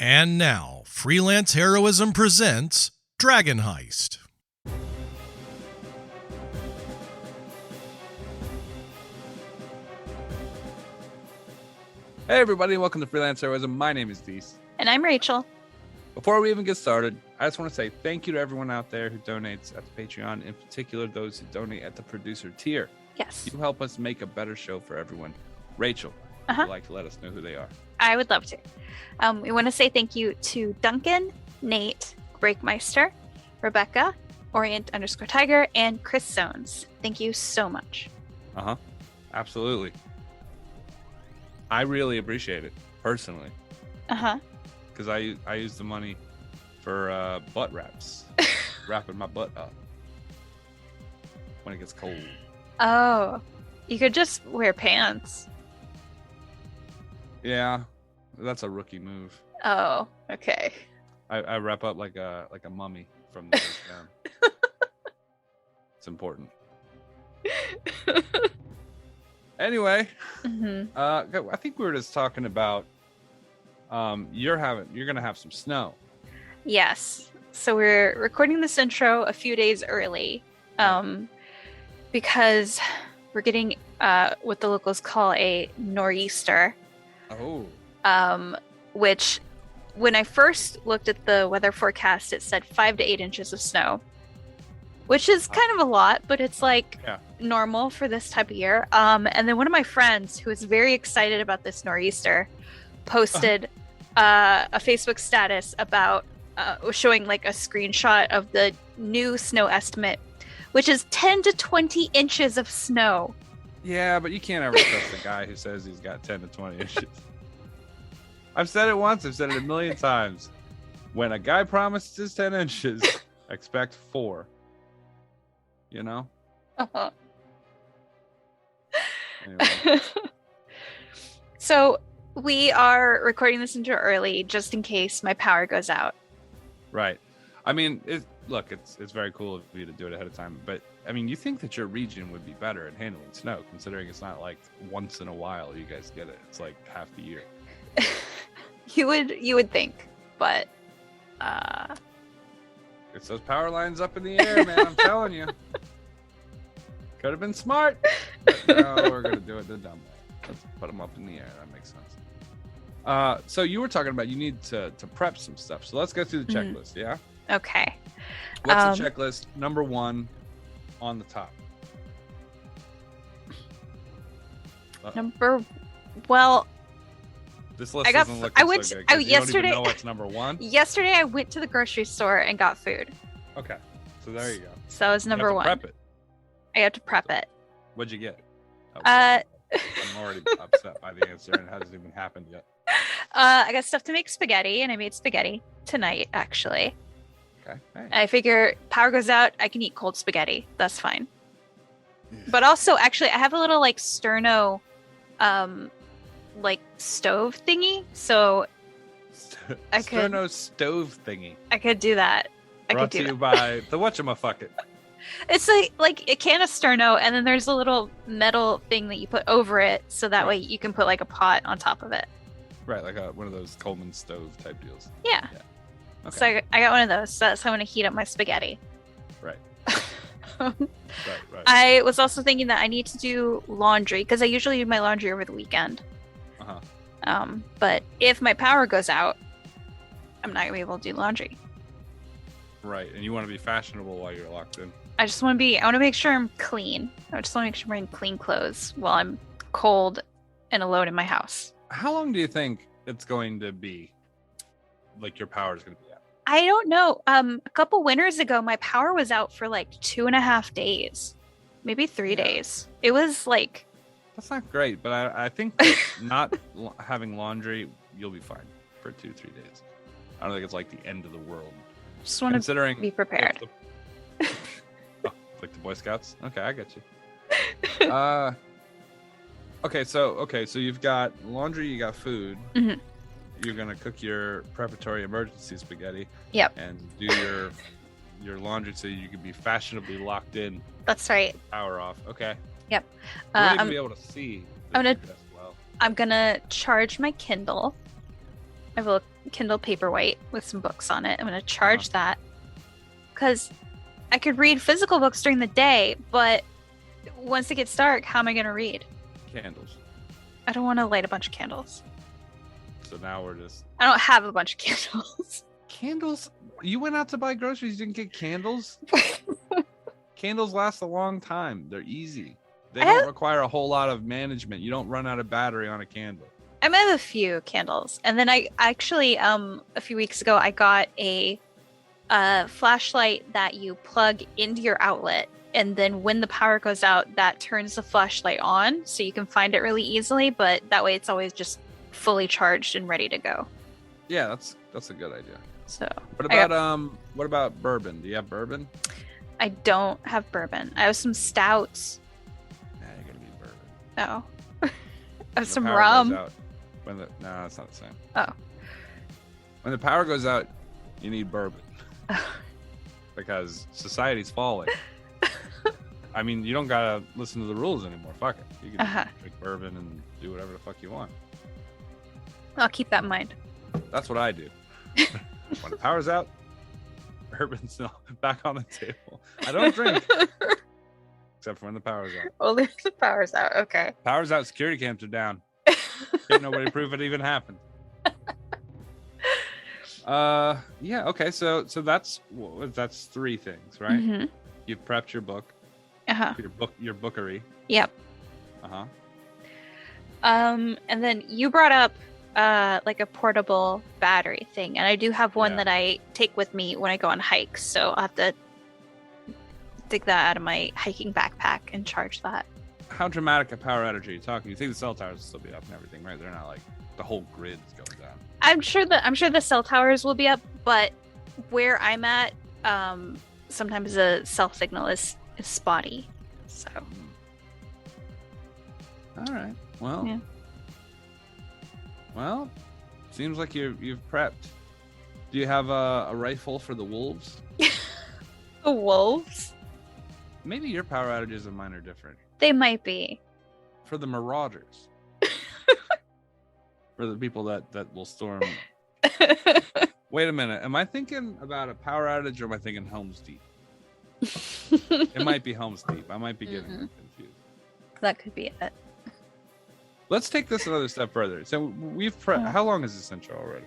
And now, Freelance Heroism presents Dragon Heist. Hey everybody, welcome to Freelance Heroism. My name is Dees. And I'm Rachel. Before we even get started, I just want to say thank you to everyone out there who donates at the Patreon, in particular those who donate at the producer tier. Yes. You help us make a better show for everyone. Rachel, would you like to let us know who they are? I would love to. We want to say thank you to Duncan, Nate, Breakmeister, Rebecca, Orient_Tiger, and Chris Sones. Thank you so much. Absolutely. I really appreciate it, personally. Because I use the money for butt wraps. Wrapping my butt up when it gets cold. Oh, you could just wear pants. Yeah, that's a rookie move. Oh, okay. I wrap up like a mummy from the waist down. It's important. Anyway, I think we were just talking about you're gonna have some snow. Yes. So we're recording this intro a few days early, because we're getting what the locals call a nor'easter. Oh. Which, when I first looked at the weather forecast, it said 5 to 8 inches of snow, which is kind of a lot, but it's like normal for this type of year. And then one of my friends, who was very excited about this nor'easter, posted a Facebook status about showing like a screenshot of the new snow estimate, which is 10 to 20 inches of snow. Yeah, but you can't ever trust the guy who says he's got 10 to 20 inches. I've said it once, I've said it a million times. When a guy promises 10 inches, expect 4. You know? Anyway. So we are recording this intro early just in case my power goes out. Right. I mean, it's very cool of you to do it ahead of time, but I mean, you think that your region would be better at handling snow, considering it's not like once in a while you guys get it. It's like half the year. You would think, but it's those power lines up in the air, man. I'm telling you. Could have been smart. But no, we're gonna do it the dumb way. Let's put them up in the air. That makes sense. So you were talking about you need to prep some stuff. So let's go through the checklist. Yeah. Okay. What's the checklist? Number 1 on the top. This list doesn't look so good. You don't even know what's number 1. Yesterday, I went to the grocery store and got food. Okay, so there you go. So that was number 1. Prep it. I have to prep it. What'd you get? I'm already upset by the answer, and it hasn't even happened yet. I got stuff to make spaghetti, and I made spaghetti tonight, actually. Okay. Hey. I figure power goes out, I can eat cold spaghetti. That's fine. But also, actually, I have a little like sterno, like stove thingy, so I could sterno stove thingy. I could do that. Brought to you by the whatchamafucket. It's like a can of sterno, and then there's a little metal thing that you put over it, so that way you can put like a pot on top of it. Right, like one of those Coleman stove type deals. Yeah. Okay. So I got one of those. So that's how I'm gonna heat up my spaghetti. Right. Right. I was also thinking that I need to do laundry because I usually do my laundry over the weekend. But if my power goes out, I'm not gonna be able to do laundry. Right, and you want to be fashionable while you're locked in. I want to make sure I'm clean. I just want to make sure I'm wearing clean clothes while I'm cold and alone in my house. How long do you think it's going to be? Like your power is going to be out? I don't know. A couple winters ago, my power was out for like 2.5 days, maybe 3 days. It was like... That's not great, but I think not having laundry, you'll be fine for 2-3 days. I don't think it's like the end of the world. Just want to be prepared. Like the Boy Scouts? Okay, I get you. Okay, so you've got laundry, you got food. Mm-hmm. You're gonna cook your preparatory emergency spaghetti. Yep. And do your laundry so you can be fashionably locked in. That's right. Power off. Okay. Yep. You won't even be able to see. I'm gonna charge my Kindle. I have a Kindle Paperwhite with some books on it. I'm going to charge that because I could read physical books during the day, but once it gets dark, how am I going to read? Candles. I don't want to light a bunch of candles. So now we're just... I don't have a bunch of candles. Candles? You went out to buy groceries, you didn't get candles? Candles last a long time. They're easy. They don't require a whole lot of management. You don't run out of battery on a candle. I have a few candles. And then I actually, a few weeks ago, I got a flashlight that you plug into your outlet. And then when the power goes out, that turns the flashlight on. So you can find it really easily. But that way it's always just fully charged and ready to go. Yeah, that's a good idea. So what about bourbon? Do you have bourbon? I don't have bourbon. I have some stouts. Nah, you're gonna need bourbon. Oh. I have some rum. No, that's not the same. Oh. When the power goes out, you need bourbon. Because society's falling. I mean, you don't gotta listen to the rules anymore. Fuck it. You can drink bourbon and do whatever the fuck you want. I'll keep that in mind. That's what I do. When the power's out, bourbon's back on the table. I don't drink. Except for when the power's out. Only if the power's out. Okay. Power's out, security cams are down. Can't nobody prove it even happened. Yeah, okay, so that's three things, right? Mm-hmm. You've prepped your book. Uh-huh. Your bookery. Yep. Uh-huh. And then you brought up like a portable battery thing, and I do have one that I take with me when I go on hikes, so I'll have to dig that out of my hiking backpack and charge that. How dramatic a power outage are you talking? You think the cell towers will still be up and everything, right? They're not like the whole grid's going down. I'm sure the cell towers will be up, but where I'm at, sometimes the cell signal is spotty. So. All right. Well. Yeah. Well, seems like you've prepped. Do you have a rifle for the wolves? The wolves? Maybe your power outages of mine are different. They might be. For the marauders. For the people that will storm. Wait a minute. Am I thinking about a power outage or am I thinking Helm's Deep? It might be Helm's Deep. I might be getting confused. That could be it. Let's take this another step further. So we've how long is this intro already?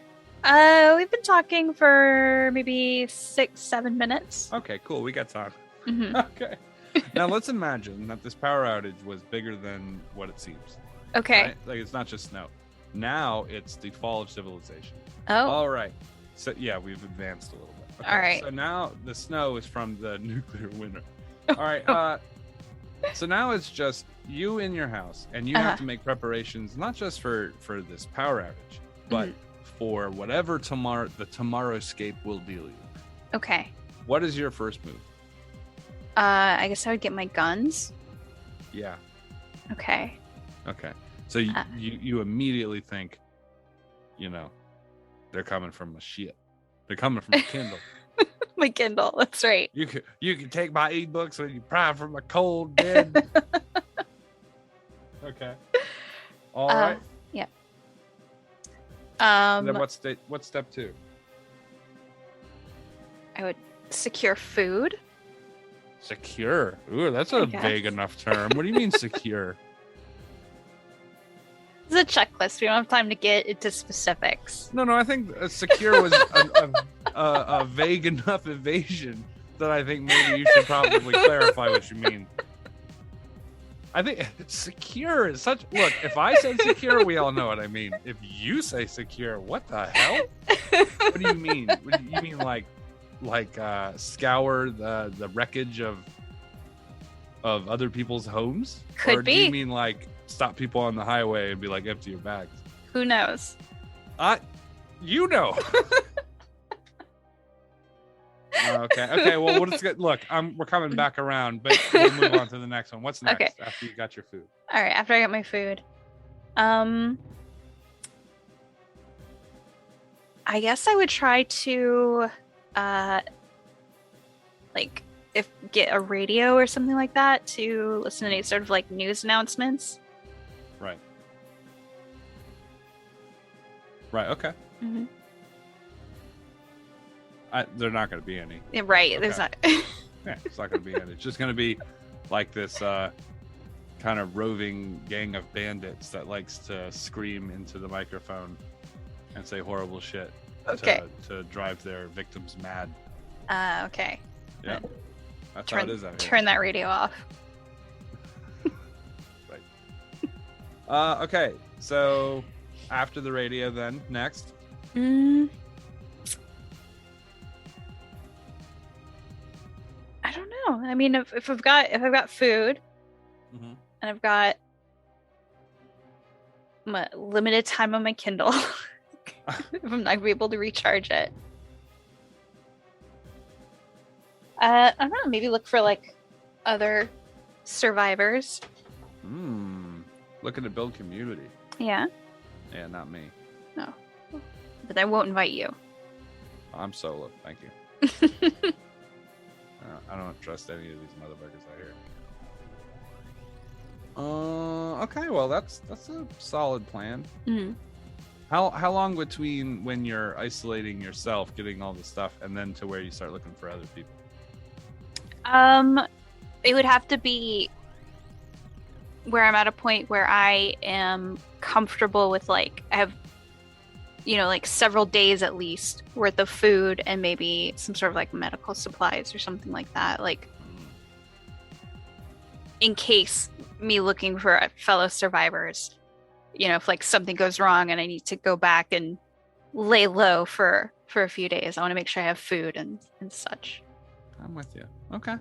We've been talking for maybe 6-7 minutes. Okay, cool. We got time. Mm-hmm. Okay. Now let's imagine that this power outage was bigger than what it seems. Okay. Right? Like it's not just snow. Now it's the fall of civilization. Oh. All right. So yeah, we've advanced a little bit. Okay. All right. So now the snow is from the nuclear winter. All right. So now it's just you in your house, and you have to make preparations not just for this power outage, but for whatever the tomorrowscape will deal you. Okay. What is your first move? I guess I would get my guns. Yeah. Okay. Okay. So you immediately think, they're coming from a shit. They're coming from a Kindle. My Kindle. That's right. You can take my e-books when you pry from a cold bed. Okay. All right. Yeah. Then what's step 2? I would secure food. Secure. Ooh, that's a vague enough term. What do you mean secure? It's a checklist. We don't have time to get into specifics. No. I think secure was a vague enough evasion that I think maybe you should probably clarify what you mean. I think secure is such... Look, if I say secure, we all know what I mean. If you say secure, what the hell? What do you mean? You mean like scour the wreckage of other people's homes? Could be. Do you mean like stop people on the highway and be like, empty your bags? Who knows? You know. Okay. Well, let's get. Look, we're coming back around, but we'll move on to the next one. What's next after you got your food? All right. After I got my food, I guess I would try to, get a radio or something like that to listen to any sort of like news announcements. Right. Okay. Mm-hmm. They're not going to be any. Yeah, right. Okay. There's not. Yeah, it's not going to be any. It's just going to be like this kind of roving gang of bandits that likes to scream into the microphone and say horrible shit to drive their victims mad. Okay. Yeah. That's how it is out here. Turn that radio off. Right. Okay. So after the radio, then next. I don't know. I mean, if I've got food, and I've got my limited time on my Kindle, if I'm not gonna be able to recharge it, I don't know. Maybe look for like other survivors. Looking to build community. Yeah. Yeah, not me. No, but I won't invite you. I'm solo. Thank you. I don't trust any of these motherfuckers out here. Okay, well that's a solid plan. Mm-hmm. How long between when you're isolating yourself, getting all the stuff, and then to where you start looking for other people? It would have to be where I'm at a point where I am comfortable with, like, I have, like several days at least worth of food and maybe some sort of like medical supplies or something like that. Like, in case me looking for fellow survivors, if like something goes wrong and I need to go back and lay low for a few days, I want to make sure I have food and such. I'm with you. Okay.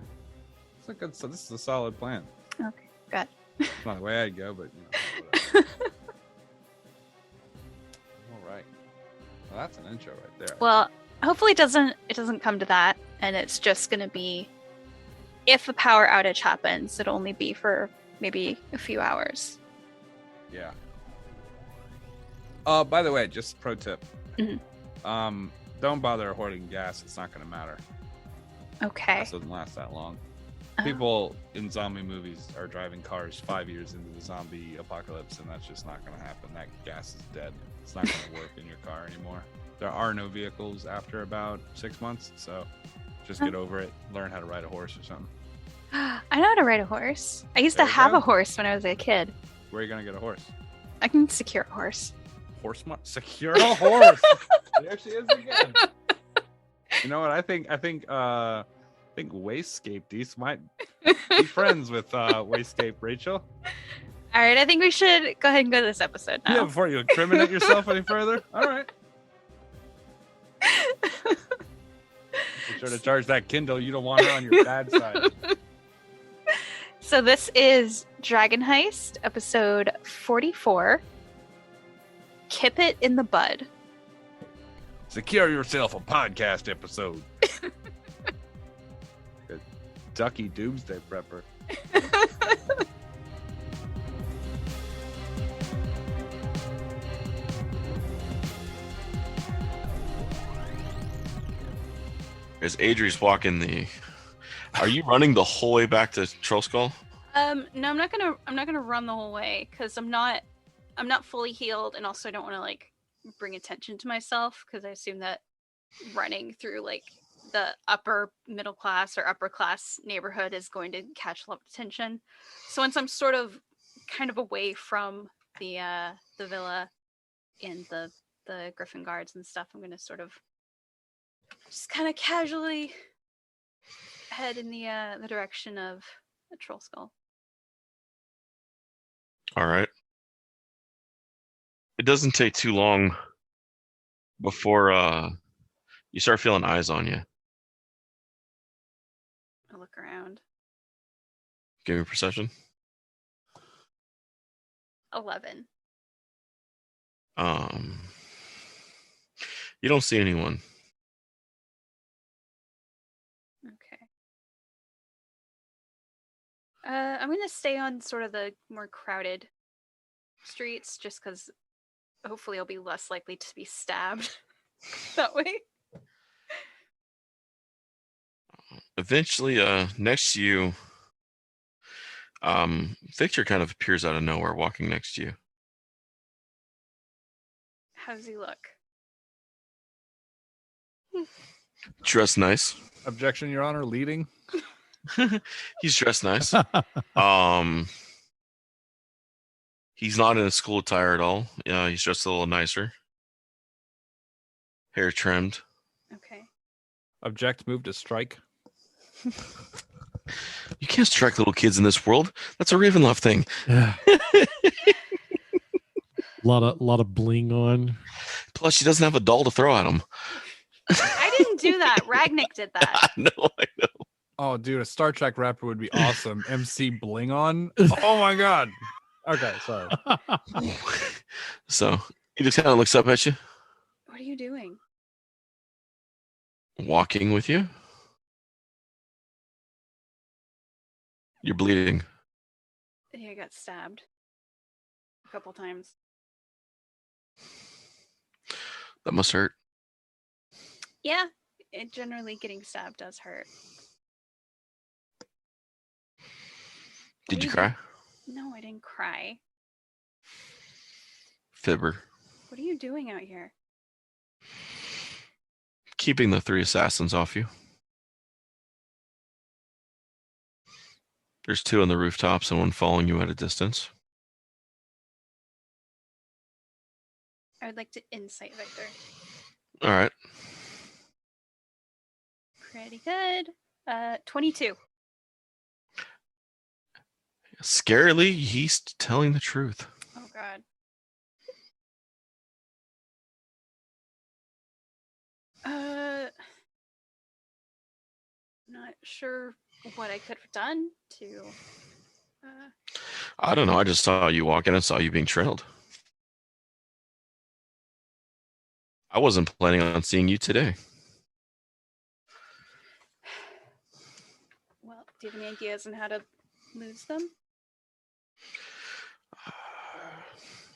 So this is a solid plan. Okay, good. It's not the way I'd go, but whatever. All right. Well, that's an intro right there. Well, hopefully it doesn't come to that, and it's just going to be, if a power outage happens, it'll only be for maybe a few hours. Yeah. By the way, just pro tip. Mm-hmm. Don't bother hoarding gas. It's not going to matter. Okay. Gas doesn't last that long. People in zombie movies are driving cars 5 years into the zombie apocalypse, and that's just not going to happen. That gas is dead. It's not going to work in your car anymore. There are no vehicles after about 6 months, so just get over it. Learn how to ride a horse or something. I know how to ride a horse. I used to have a horse when I was a kid. Where are you going to get a horse? I can secure a horse. Secure a horse. There she is again. You know what? I think Wasescape Dees might be friends with Wasescape Rachel. All right, I think we should go ahead and go to this episode now. Yeah, before you incriminate yourself any further. All right. Be sure to charge that Kindle. You don't want her on your bad side. So this is Dragon Heist, episode 44. Kip it in the bud. Secure yourself a podcast episode. Ducky Doomsday Prepper. As Adrie's walking are you running the whole way back to Trollskull? No, I'm not gonna run the whole way because I'm not fully healed, and also I don't want to like bring attention to myself because I assume that running through like the upper middle class or upper class neighborhood is going to catch a lot of attention. So once I'm sort of kind of away from the villa and the Griffin guards and stuff, I'm going to sort of just kind of casually head in the direction of the Trollskull. All right. It doesn't take too long before you start feeling eyes on you. I look around. Give me perception. 11. You don't see anyone. Okay. I'm gonna stay on sort of the more crowded streets just because hopefully I'll be less likely to be stabbed that way. Eventually, next to you, Victor kind of appears out of nowhere, walking next to you. How does he look? Dressed nice. Objection, Your Honor. Leading. He's dressed nice. He's not in a school attire at all. He's dressed a little nicer. Hair trimmed. Okay. Object. Move to strike. You can't strike little kids in this world. That's a Ravenloft thing. Yeah. lot of bling on. Plus, she doesn't have a doll to throw at him. I didn't do that. Ragnick did that. I know. Oh, dude, a Star Trek rapper would be awesome. MC Bling on. Oh my god. Okay, sorry. So he just kind of looks up at you. What are you doing? Walking with you. You're bleeding. Yeah, I got stabbed a couple times. That must hurt. Yeah, generally getting stabbed does hurt. Did you cry? No, I didn't cry. Fibber. What are you doing out here? Keeping the 3 assassins off you. There's 2 on the rooftops and 1 following you at a distance. I would like to insight Victor. All right. Pretty good. 22. Scarily, he's telling the truth. Oh god. Not sure what I could have done to. I don't know. I just saw you walk in and saw you being trailed. I wasn't planning on seeing you today. Well, do you have any ideas on how to lose them?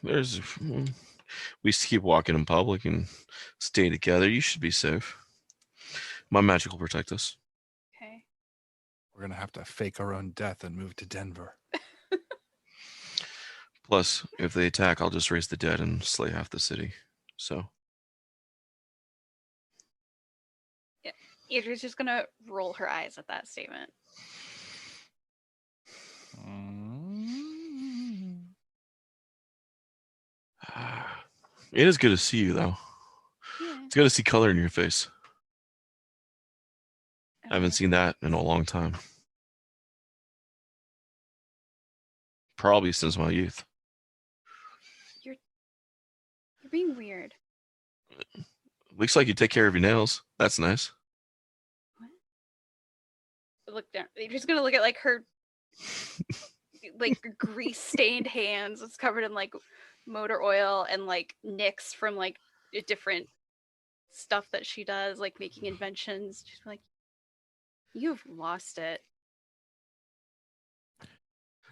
We used to keep walking in public and stay together. You should be safe. My magic will protect us. Okay. We're gonna have to fake our own death and move to Denver. Plus, if they attack, I'll just raise the dead and slay half the city. So. Adrie's just gonna roll her eyes at that statement. It is good to see you, though. Yeah. It's good to see color in your face. I haven't seen that in a long time. Probably since my youth. You're being weird. Looks like you take care of your nails. That's nice. Look down. You're just gonna look at like her like grease stained hands. It's covered in like motor oil and like nicks from like different stuff that she does, like making inventions. She's like, you've lost it.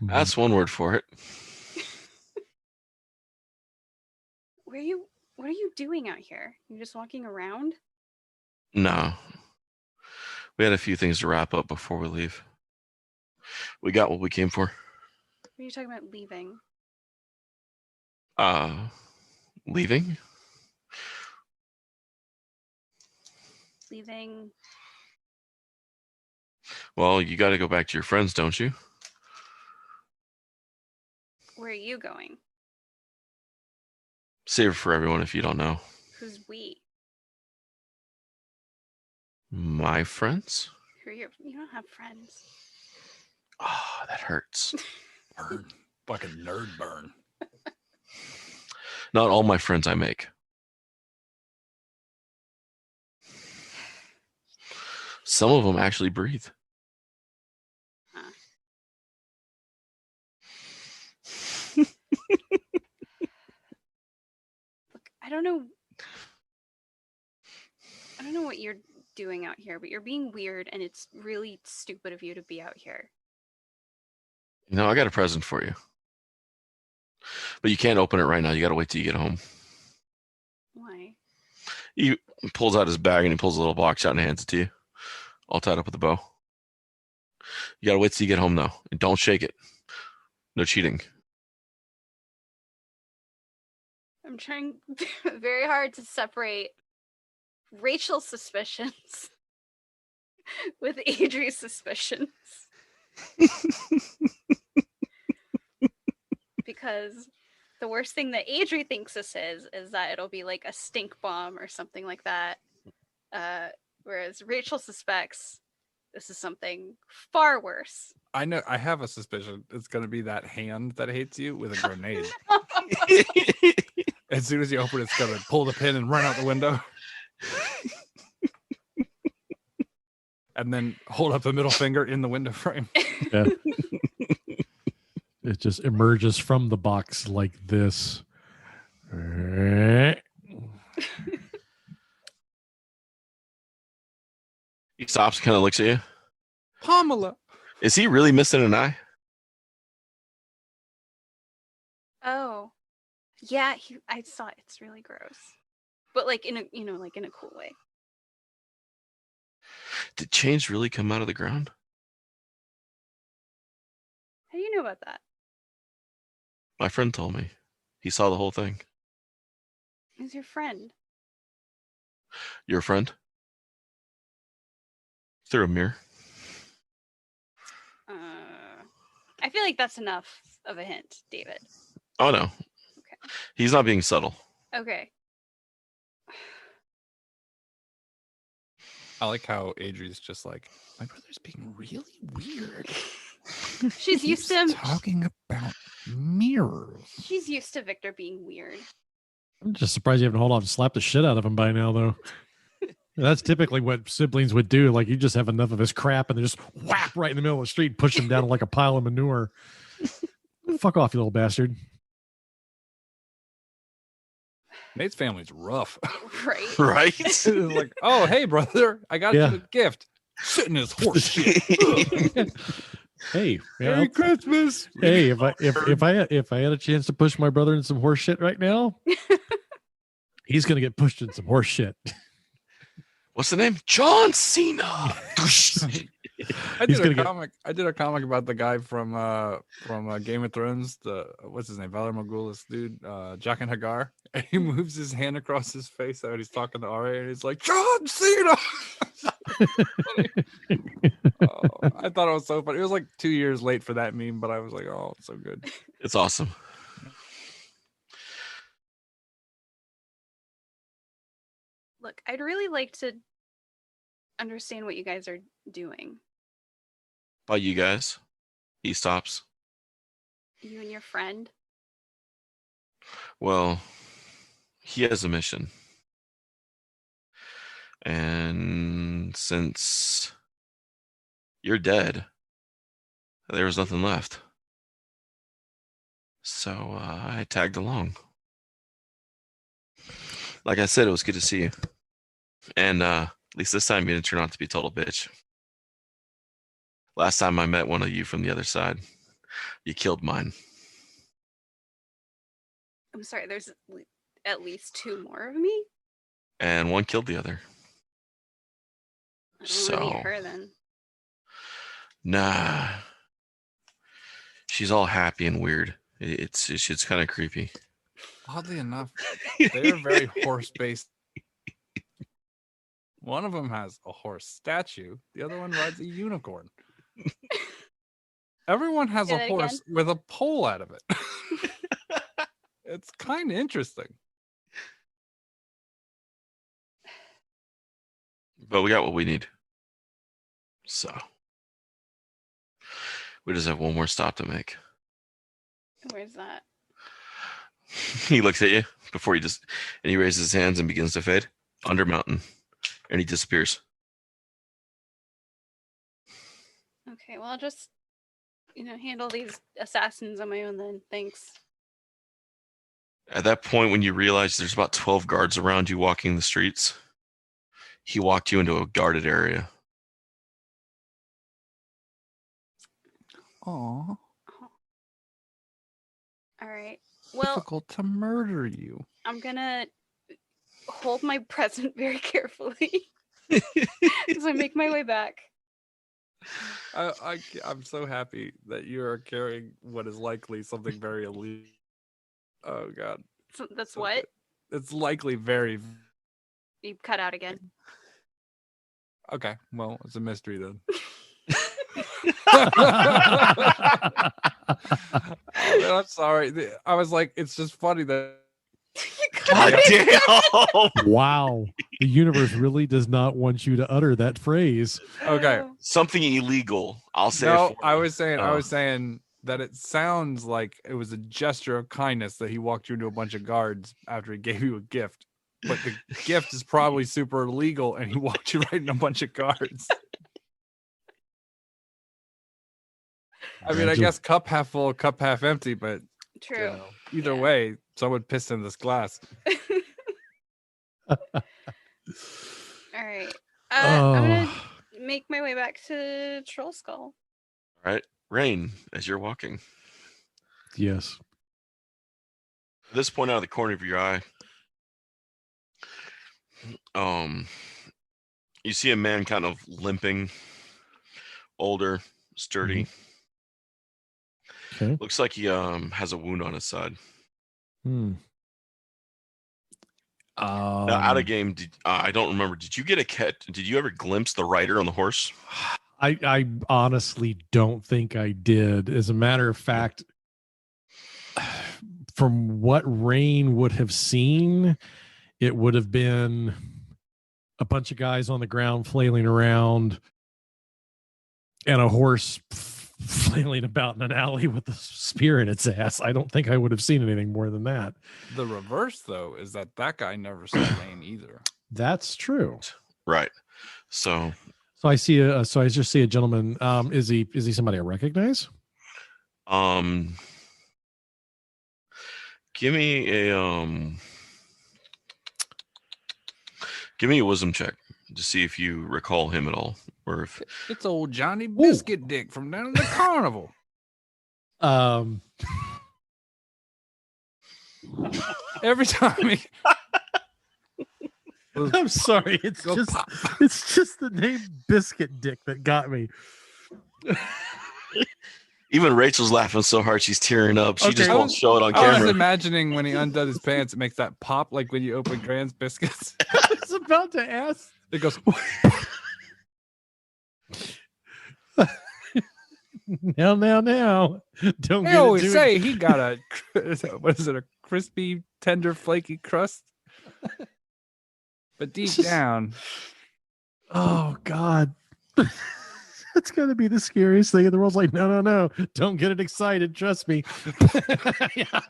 That's one word for it. What are you doing out here? You're just walking around? No. We had a few things to wrap up before we leave. We got what we came for. What are you talking about leaving? Leaving? Leaving. Well, you got to go back to your friends, don't you? Where are you going? Save it for everyone if you don't know. Who's we? My friends? Who are you don't have friends. Oh, that hurts. Burn. Fucking nerd burn. Not all my friends I make. Some of them actually breathe. Huh. Look, I don't know what you're doing out here, but you're being weird and it's really stupid of you to be out here. You know, I got a present for you. But you can't open it right now. You got to wait till you get home. Why? He pulls out his bag and he pulls a little box out and hands it to you. All tied up with a bow. You got to wait till you get home, though. And don't shake it. No cheating. I'm trying very hard to separate Rachel's suspicions with Adrie's suspicions. Because the worst thing that Adrie thinks this is that it'll be like a stink bomb or something like that. Whereas Rachel suspects this is something far worse. I know. I have a suspicion it's going to be that hand that hates you with a grenade. As soon as you open it, it's going to pull the pin and run out the window. And then hold up the middle finger in the window frame. Yeah. It just emerges from the box like this. He stops, kind of looks at you. Pamela. Is he really missing an eye? Oh, yeah. I saw it. It's really gross, but like in a like in a cool way. Did chains really come out of the ground? How do you know about that? My friend told me. He saw the whole thing. Who's your friend? Your friend? Through a mirror. I feel like that's enough of a hint, David. Oh no. Okay. He's not being subtle. Okay. I like how Adrie's just like, my brother's being really weird. She's used to him talking about mirrors. She's used to Victor being weird. I'm just surprised you haven't hold on and slapped the shit out of him by now, though. That's typically what siblings would do. Like, you just have enough of his crap and they just whap right in the middle of the street and push him down like a pile of manure. Fuck off, you little bastard. Nate's family's rough. Right. Right? It's like, oh, hey, brother, I got you a gift. Sit in his horse shit. Hey, Merry Christmas. Hey, if I had a chance to push my brother in some horse shit right now, he's gonna get pushed in some horse shit. What's the name? John Cena. I did a comic about the guy from Game of Thrones. What's his name? Valar Morghulis dude, Jack and Hagar. And he moves his hand across his face when he's talking to Arya, and he's like, John Cena. I thought it was so funny. It was like 2 years late for that meme, but I was like, oh, it's so good. It's awesome. Look, I'd really like to understand what you guys are doing. By you guys. He stops. You and your friend. Well, he has a mission. And since you're dead, there was nothing left. So I tagged along. Like I said, it was good to see you. And at least this time you didn't turn out to be a total bitch. Last time I met one of you from the other side, you killed mine. I'm sorry, there's at least two more of me? And one killed the other. I don't want to meet her then. Nah. She's all happy and weird. It's kind of creepy. Oddly enough, they're very horse-based. One of them has a horse statue. The other one rides a unicorn. Everyone has a horse with a pole out of it. It's kind of interesting. But we got what we need. So we just have one more stop to make. Where's that? He looks at you before and he raises his hands and begins to fade. Under mountain. And he disappears. Okay, well, I'll just, handle these assassins on my own then. Thanks. At that point, when you realize there's about 12 guards around you walking the streets, he walked you into a guarded area. Aw. All right. Well, difficult to murder you. I'm gonna hold my present very carefully as I make my way back. I'm so happy that you are carrying what is likely something very elite. Oh God. That's what? It's likely very You cut out again. Okay, well, it's a mystery then. I'm sorry. I was like, it's just funny that. God damn. Wow. The universe really does not want you to utter that phrase. Okay. Something illegal. I'll say. No, it for I you. was saying that it sounds like it was a gesture of kindness that he walked you into a bunch of guards after he gave you a gift. But the gift is probably super illegal, and he walked you right in a bunch of guards. I mean, I guess cup half full, cup half empty, but True. Either way, someone pissed in this glass. All right. I'm gonna make my way back to Trollskull. All right, Rayne, as you're walking. Yes. At this point, out of the corner of your eye, you see a man kind of limping, older, sturdy. Okay. Looks like he has a wound on his side. Now, out of game, I don't remember. Did you get a cat? Did you ever glimpse the rider on the horse? I honestly don't think I did. As a matter of fact, from what Rayne would have seen, it would have been a bunch of guys on the ground flailing around and a horse flailing about in an alley with a spear in its ass. I don't think I would have seen anything more than that. The reverse, though, is that guy never saw Rayne either. That's true. Right. So I see I just see a gentleman. Is he somebody I recognize? Give me a wisdom check to see if you recall him at all, or if it's old Johnny Biscuit Dick from down in the carnival. Every time I'm sorry, it's just the name Biscuit Dick that got me. even Rachel's laughing so hard she's tearing up. She just won't show it on I was camera. imagining when he undid his pants, it makes that pop like when you open Grand's biscuits. I was about to ask. It goes. Now. Don't They get always into say it. he got a what is it? A crispy, tender, flaky crust. But deep down, oh God, that's gonna be the scariest thing in the world. It's like, no, don't get it excited. Trust me. Yeah.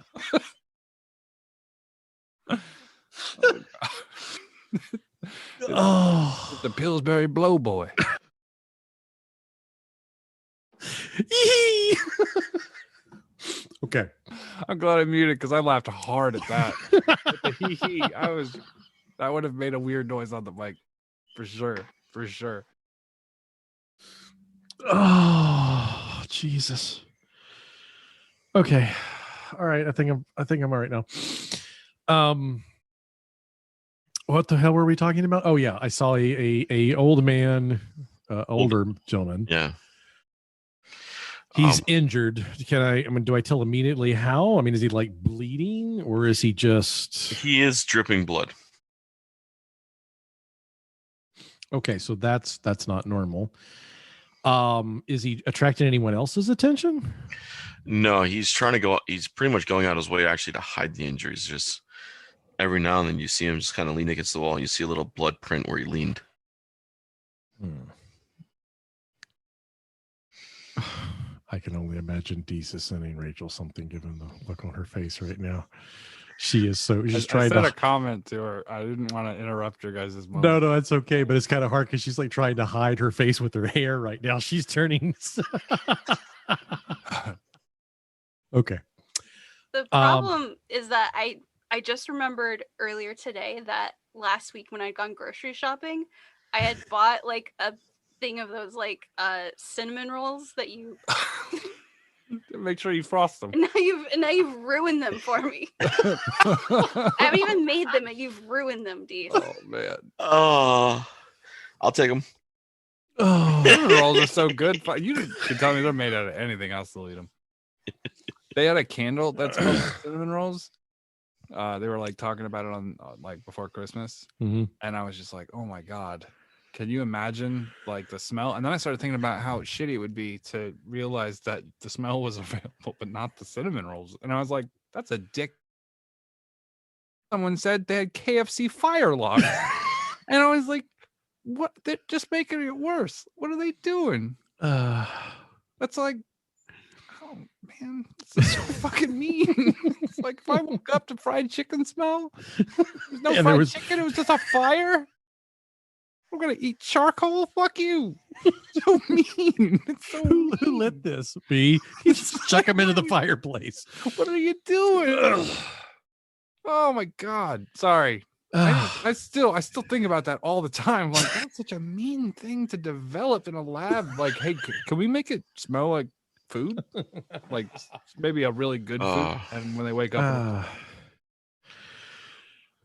Oh, the Pillsbury Blow Boy. Okay. I'm glad I muted because I laughed hard at that. The hee. That would have made a weird noise on the mic, for sure. Oh, Jesus. Okay. All right. I think I'm all right now. What the hell were we talking about? Oh yeah, I saw a old man, older gentleman. Yeah. He's injured. Do I tell immediately how? I mean, is he like bleeding or is he just... He is dripping blood. Okay, so that's not normal. Is he attracting anyone else's attention? No, he's pretty much going out his way actually to hide the injuries. Just every now and then you see him just kind of lean against the wall and you see a little blood print where he leaned. I can only imagine Deesa sending Rachel something given the look on her face right now. She is so she's trying to... I said a comment to her. I didn't want to interrupt your guys' moment. No, that's okay, but it's kind of hard because she's like trying to hide her face with her hair right now. She's turning... Okay. The problem is that I just remembered earlier today that last week when I'd gone grocery shopping, I had bought like a thing of those like cinnamon rolls that you make sure you frost them. And now you've ruined them for me. I haven't even made them and you've ruined them, Dee. Oh man. Oh, I'll take them. Oh, cinnamon rolls are so good. You can tell me they're made out of anything else. They'll eat them. They had a candle that's called cinnamon rolls. They were like talking about it on like before Christmas, Mm-hmm. and I was just like, oh my god, can you imagine like the smell? And then I started thinking about how shitty it would be to realize that the smell was available, but not the cinnamon rolls. And I was like, that's a dick. Someone said they had KFC fire logs, and I was like, what? They're just making it worse. What are they doing? That's like, oh man, this is so fucking mean. It's like if I woke up to fried chicken smell, there's no fried chicken, it was just a fire. We're gonna eat charcoal. Fuck you. So mean. It's so Who mean. lit this? B. Just chuck him into the fireplace. What are you doing? Oh my god. Sorry. I still think about that all the time. Like, that's such a mean thing to develop in a lab. Like, hey, can we make it smell like food? Like maybe a really good food. And when they wake up,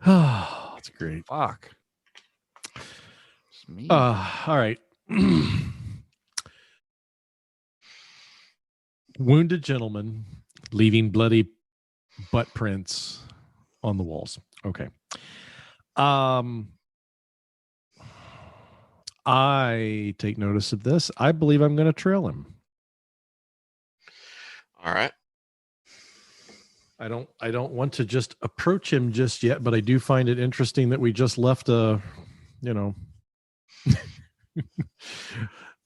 that's great. Fuck. It's mean. All right. Wounded gentleman leaving bloody butt prints on the walls. Okay. I take notice of this. I believe I'm going to trail him. All right. I don't want to just approach him just yet, but I do find it interesting that we just left the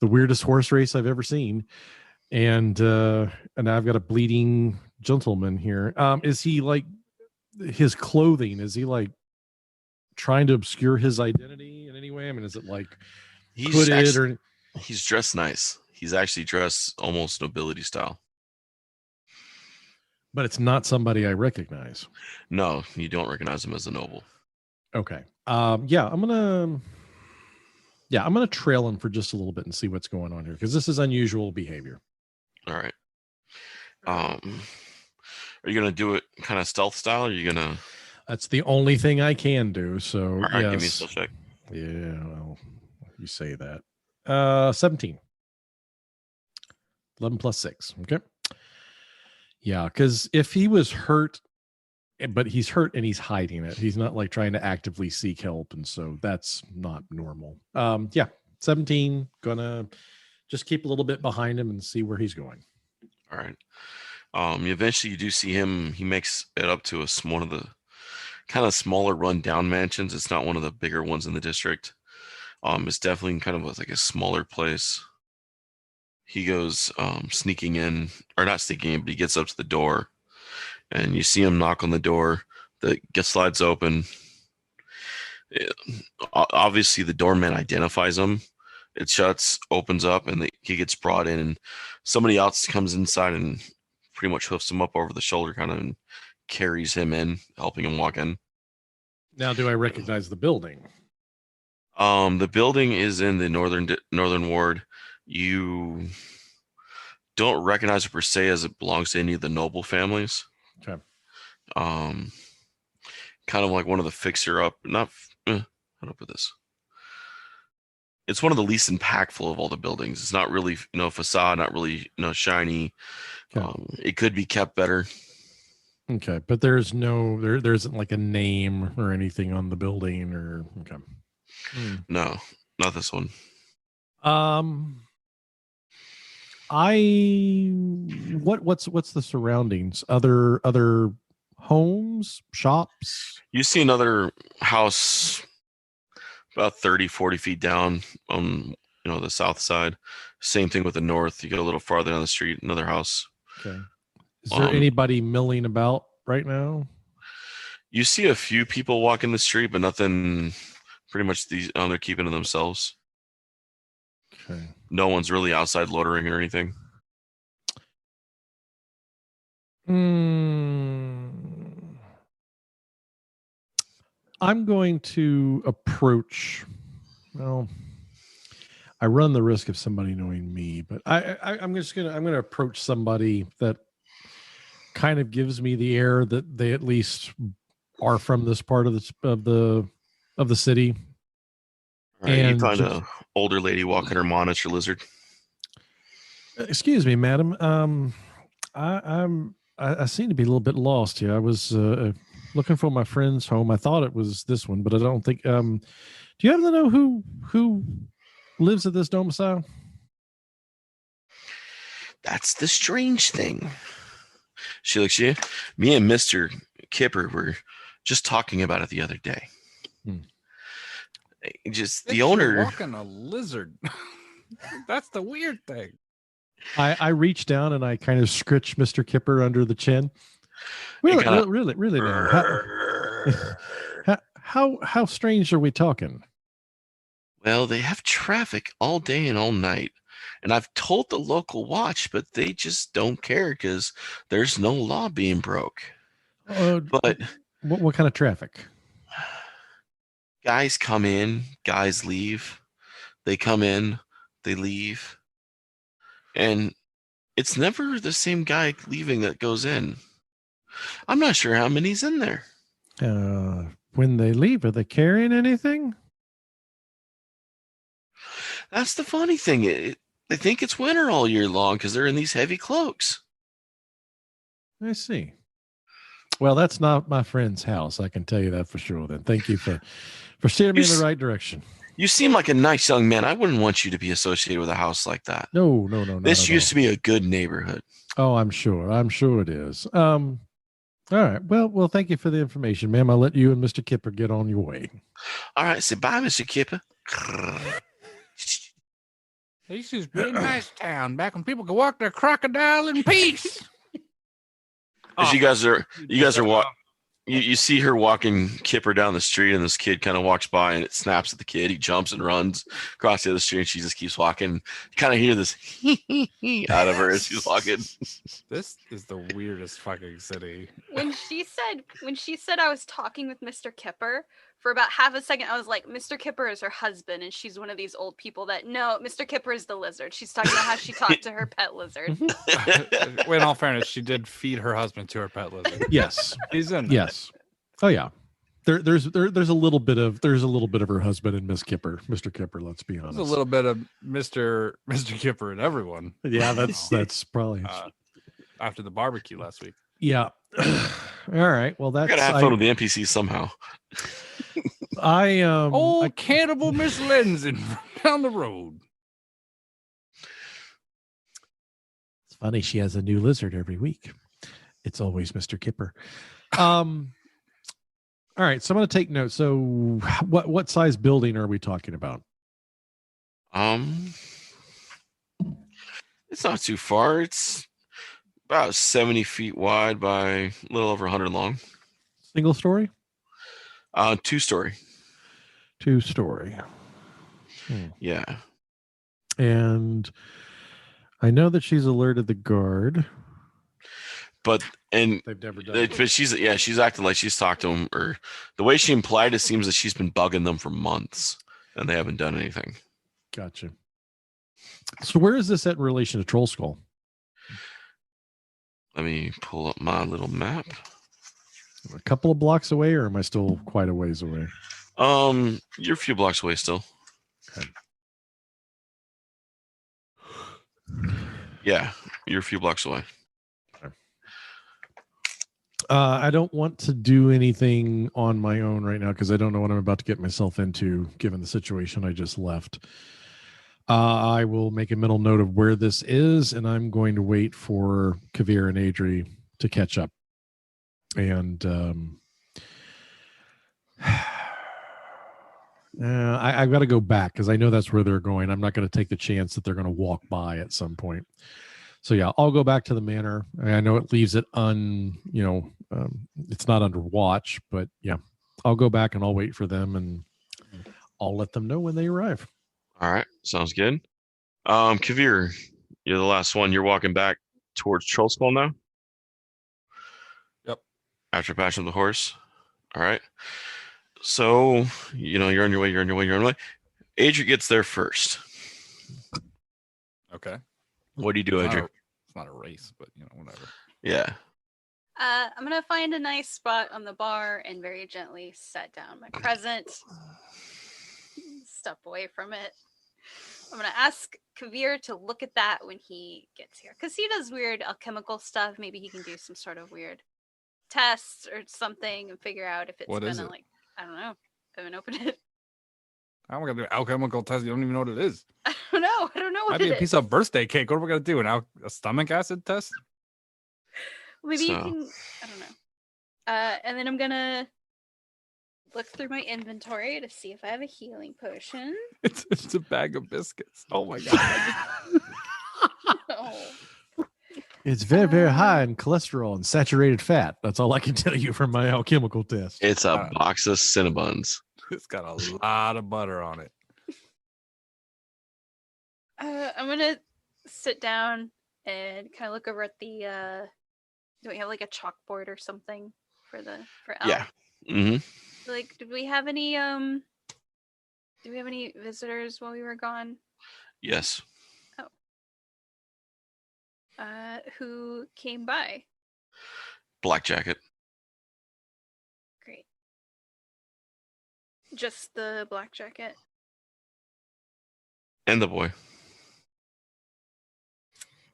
weirdest horse race I've ever seen. And I've got a bleeding gentleman here. Is he like his clothing? Is he like trying to obscure his identity in any way? I mean, is it like he's dressed nice. He's actually dressed almost nobility style. But it's not somebody I recognize. No, you don't recognize him as a noble. Okay. I'm gonna trail him for just a little bit and see what's going on here, because this is unusual behavior. All right. Are you gonna do it kind of stealth style? Or are you gonna? That's the only thing I can do. So all right, yes. give me a stealth check. Yeah, well, you say that. 17. 11 plus 6. Okay. Yeah, because if he was hurt, but he's hurt and he's hiding it, he's not like trying to actively seek help, and so that's not normal. 17. Gonna just keep a little bit behind him and see where he's going. All right. Eventually you do see him. He makes it up to one of the kind of smaller run-down mansions. It's not one of the bigger ones in the district. It's definitely kind of like a smaller place. He goes sneaking in, or not sneaking in, but he gets up to the door, and you see him knock on the door. That slides open. Obviously, the doorman identifies him. It shuts, opens up, and he gets brought in, and somebody else comes inside and pretty much hoofs him up over the shoulder, kind of, and carries him in, helping him walk in. Now, do I recognize the building? The building is in the northern ward. You don't recognize it per se, as it belongs to any of the noble families. Okay. Kind of like one of the fixer-up. How do I put this? It's one of the least impactful of all the buildings. It's not really, facade, not really, shiny. Okay. It could be kept better. Okay, but there isn't like a name or anything on the building, or okay. No, not this one. What's the surroundings? Other homes, shops? You see another house about 30, 40 feet down on the south side. Same thing with the north. You get a little farther down the street, another house. Okay. Is there anybody milling about right now? You see a few people walking the street, but nothing. Pretty much they're keeping to themselves. Okay. No one's really outside loitering or anything. I'm going to approach. Well, I run the risk of somebody knowing me, but I'm gonna approach somebody that kind of gives me the air that they at least are from this part of the city. All right, and you find an older lady walking her monitor lizard. Excuse me, madam. I seem to be a little bit lost here. I was looking for my friend's home. I thought it was this one, but I don't think. Do you happen to know who lives at this domicile? That's the strange thing. She looks at you. Me and Mr. Kipper were just talking about it the other day. Just the owner walking a lizard. That's the weird thing. I reached down and I kind of scritched Mr. Kipper under the chin. Really now. How strange are we talking? Well, they have traffic all day and all night. And I've told the local watch, but they just don't care because there's no law being broke. But what kind of traffic? Guys come in, guys leave. They come in, they leave. And it's never the same guy leaving that goes in. I'm not sure how many's in there. When they leave, are they carrying anything? That's the funny thing. They think it's winter all year long because they're in these heavy cloaks. I see. Well, that's not my friend's house. I can tell you that for sure. Then thank you for steering me in the right direction. You seem like a nice young man. I wouldn't want you to be associated with a house like that. No. This used to be a good neighborhood. Oh, I'm sure it is. All right. Well, thank you for the information, ma'am. I'll let you and Mr. Kipper get on your way. All right. Say bye, Mr. Kipper. This is a very nice town back when people could walk their crocodile in peace. As you guys are you see her walking Kipper down the street, and this kid kind of walks by, and it snaps at the kid. He jumps and runs across the other street, and she just keeps walking. You kind of hear this out of her as she's walking. This is the weirdest fucking city. When she said I was talking with Mr. Kipper, for about half a second, I was like, Mr. Kipper is her husband, and she's one of these old people that, no, Mr. Kipper is the lizard. She's talking about how she talked to her pet lizard. Well, in all fairness, she did feed her husband to her pet lizard. Yes. He's in there. Yes. Oh yeah. There's a little bit of her husband and Mr. Kipper, let's be honest. There's a little bit of Mr. Kipper and everyone. Yeah, that's probably after the barbecue last week. Yeah. All right. Well, that's gotta have fun with the NPCs somehow. Cannibal Miss Lindsay down the road. It's funny, she has a new lizard every week. It's always Mr. Kipper. All right, so I'm going to take notes. So what size building are we talking about? It's not too far. It's about 70 feet wide by a little over 100 long. Single story? 2-story. 2-story. Yeah. And I know that she's alerted the guard. But they've never done it. But she's acting like she's talked to him, or the way she implied it seems that she's been bugging them for months and they haven't done anything. Gotcha. So where is this at in relation to Trollskull? Let me pull up my little map. A couple of blocks away, or am I still quite a ways away? You're a few blocks away still. Okay. Yeah, you're a few blocks away. Okay. I don't want to do anything on my own right now because I don't know what I'm about to get myself into, given the situation I just left. I will make a mental note of where this is, and I'm going to wait for Kavir and Adrie to catch up. And I've got to go back because I know that's where they're going. I'm not going to take the chance that they're going to walk by at some point. So yeah, I'll go back to the manor. I know it leaves it it's not under watch, but yeah, I'll go back and I'll wait for them and I'll let them know when they arrive. All right, sounds good. Kavir, you're the last one. You're walking back towards Trollskull now. Yep. After patching the horse. All right. So, you're on your way. Adrie gets there first. Okay. What do you do, Adrie? It's not a race, but whatever. Yeah. I'm gonna find a nice spot on the bar and very gently set down my present. Step away from it. I'm gonna ask Kavir to look at that when he gets here, because he does weird alchemical stuff. Maybe he can do some sort of weird tests or something and figure out if it's What is gonna it? like I don't know. I haven't opened it. I'm gonna do an alchemical test. You don't even know what it is. I don't know. I don't know what Might be it a piece is. of birthday cake. What are we gonna do? A stomach acid test? Maybe you So- can. I don't know. And then I'm gonna look through my inventory to see if I have a healing potion. It's a bag of biscuits. Oh my god. Oh. It's very, very high in cholesterol and saturated fat. That's all I can tell you from my alchemical test. It's a box of Cinnabons. It's got a lot of butter on it. I'm gonna sit down and kind of look over at the. Do we have like a chalkboard or something for Al? Yeah. Mm-hmm. Like, did we have any visitors while we were gone? Yes. Who came by? Black Jacket. Great. Just the black jacket. And the boy.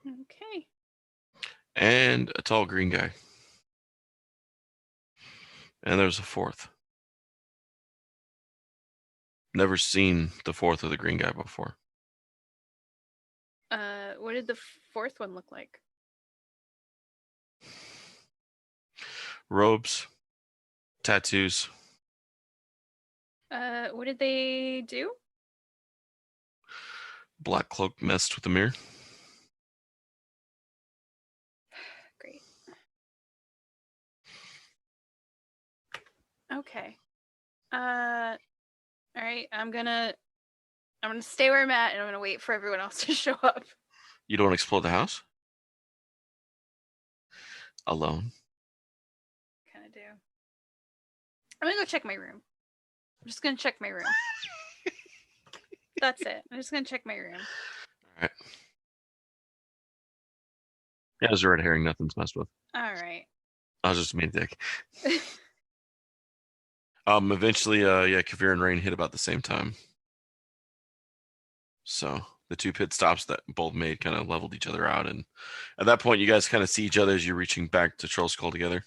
Okay. And a tall green guy. And there's a fourth. Never seen the fourth of the green guy before. What did the fourth one look like? Robes. Tattoos. What did they do? Black cloak messed with the mirror. Great. Okay. All right. I'm gonna stay where I'm at, and I'm gonna wait for everyone else to show up. You don't explore the house? Alone? Kind of do. I'm gonna go check my room. I'm just gonna check my room. That's it. I'm just gonna check my room. Alright. Yeah, there's a red herring. Nothing's messed with. All right. I was just being a dick. Eventually, Kavir and Rayne hit about the same time. So the two pit stops that both made kind of leveled each other out, and at that point, you guys kind of see each other as you're reaching back to Trollskull together.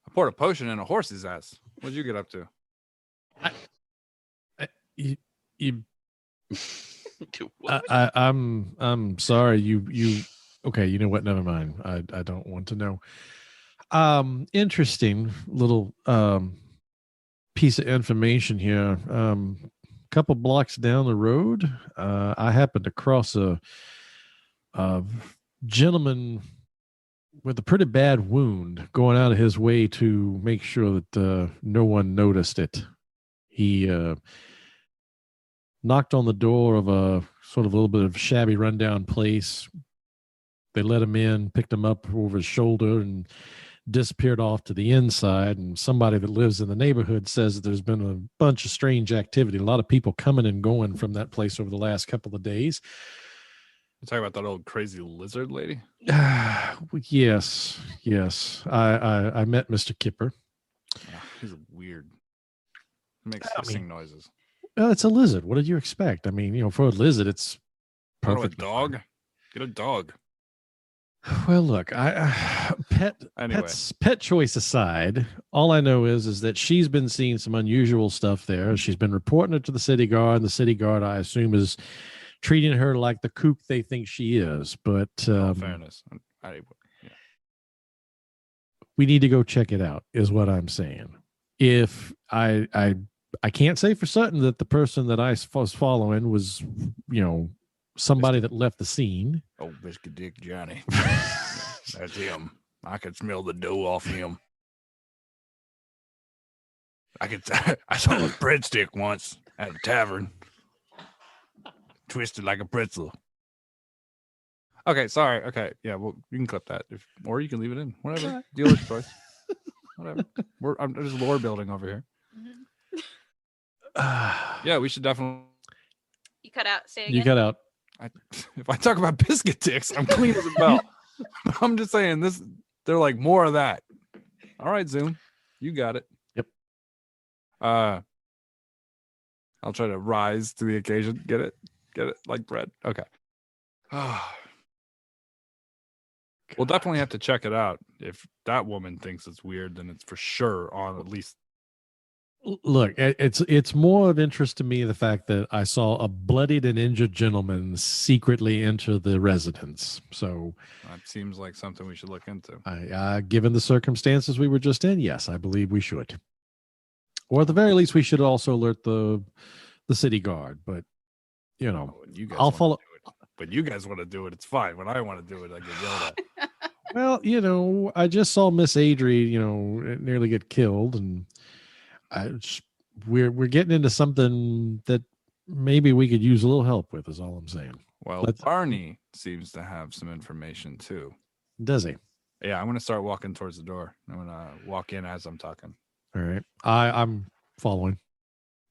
I poured a potion in a horse's ass. What'd you get up to? I'm sorry. You okay? You know what? Never mind. I don't want to know. Interesting little piece of information here. Couple blocks down the road, I happened to cross a gentleman with a pretty bad wound, going out of his way to make sure that no one noticed it. He knocked on the door of a sort of a little bit of shabby rundown place. They let him in, picked him up over his shoulder, and disappeared off to the inside. And somebody that lives in the neighborhood says that there's been a bunch of strange activity, a lot of people coming and going from that place over the last couple of days. You talking about that old crazy lizard lady? Yes. I met Mr. Kipper. He's weird. He makes hissing noises. Well, it's a lizard. What did you expect? I mean, for a lizard, it's perfect. A dog? Get a dog. Well, look, Anyway. pet choice aside, all I know is that she's been seeing some unusual stuff there. She's been reporting it to the city guard, and the city guard, I assume, is treating her like the kook they think she is. But fairness, we need to go check it out, is what I'm saying. If I can't say for certain that the person that I was following was, somebody that left the scene. Oh, Biscuit Dick Johnny. That's him. I could smell the dough off him. I saw a breadstick once at a tavern. Twisted like a pretzel. Okay, sorry. Okay, yeah, well, you can clip that, or you can leave it in. Whatever. Dealer's choice. Whatever. I'm just lore building over here. Yeah, we should definitely. You cut out. Say it again. You cut out. If I talk about biscuit dicks, I'm clean as a bell. I'm just saying this. They're like more of that. All right, Zoom, you got it. Yep. I'll try to rise to the occasion. Get it like bread. Okay. We'll definitely have to check it out. If that woman thinks it's weird, then it's for sure on at least. Look, it's more of interest to me the fact that I saw a bloodied and injured gentleman secretly enter the residence. So That seems like something we should look into. Given the circumstances we were just in, yes, I believe we should. Or at the very least, we should also alert the city guard. But you know, I'll follow. But you guys want to do it, it's fine. When I want to do it, I get yelled at. Well, you know, I just saw Miss Adrie, you know, nearly get killed, and we're getting into something that maybe we could use a little help with. Is all I'm saying. Well, Barney seems to have some information too. Does he? Yeah, I'm gonna start walking towards the door. I'm gonna walk in as I'm talking. All right, I'm following.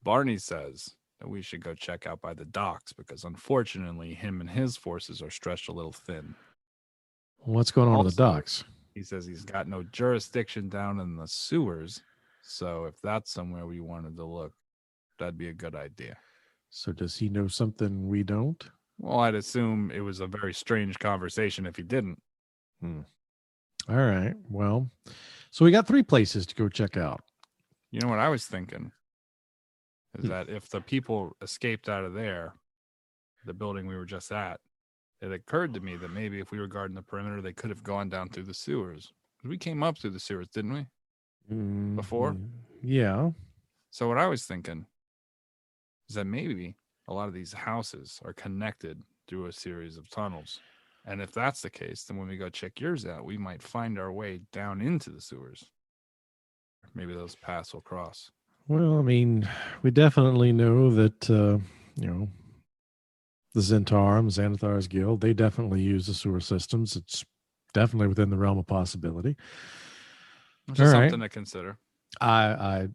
Barney says that we should go check out by the docks because unfortunately him and his forces are stretched a little thin. What's going on at the docks? He says he's got no jurisdiction down in the sewers. So if that's somewhere we wanted to look, that'd be a good idea. So does he know something we don't? Well, I'd assume it was a very strange conversation if he didn't. All right. Well, so we got 3 places to go check out. You know what I was thinking? Is that if the people escaped out of there, the building we were just at, it occurred to me that maybe if we were guarding the perimeter, they could have gone down through the sewers. We came up through the sewers, didn't we? Before? Yeah. So what I was thinking is that maybe a lot of these houses are connected through a series of tunnels. And if that's the case, then when we go check yours out, we might find our way down into the sewers. Maybe those paths will cross. Well, I mean, we definitely know that, you know, the Xanathar's Guild, they definitely use the sewer systems. It's definitely within the realm of possibility. Which is something to consider. I